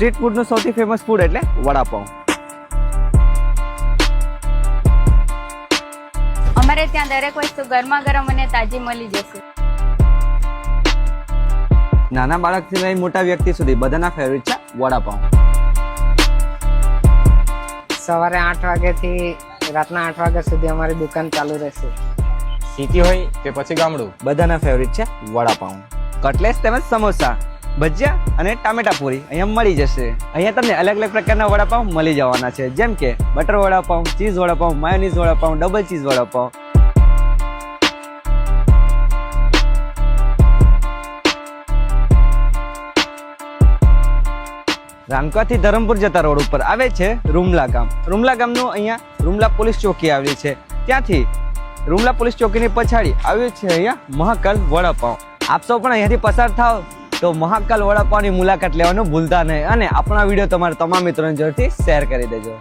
Street ફૂડનું સૌથી famous food એટલે વડાપાઉં. અમારે ત્યાં દરેક વસ્તુ ગરમા ગરમ અને તાજી મળી જશે. નાના બાળકથી લઈને મોટા વ્યક્તિ સુધી બધાના ફેવરિટ છે વડાપાઉં. સવારે 8 વાગ્યાથી રાતના 8 વાગ્યા સુધી અમારી દુકાન ચાલુ રહેશે. સિટી હોય કે પછી ગામડું, બધાના ફેવરિટ છે વડાપાઉં. કટલેસ તેમજ સમોસા, ભજીયા અને ટામેટા પૂરી અહીંયા મળી જશે. અહીંયા તમને અલગ અલગ પ્રકારના વડાપાઉં મળી જવાના છે, જેમ કે butter vada pav, cheese vada pav, mayonnaise vada pav, double cheese vada pav. રાનકાથી ધરમપુર જતા રોડ ઉપર આવે છે રૂમલા ગામ. રૂમલા ગામનું અહીંયા રૂમલા પોલીસ ચોકી આવેલી છે. ત્યાંથી રૂમલા પોલીસ ચોકીની પછાડી આવ્યું છે અહીંયા મહાકાલ વડાપાઉં. આપ સૌ પણ અહીંયાથી પસાર થાવ તો મહાકાલ વડાપાઉંની મુલાકાત લેવાનું ભૂલતા નહીં અને આપણા વિડીયો તમારા તમામ મિત્રોને જરૂરથી શેર કરી દેજો.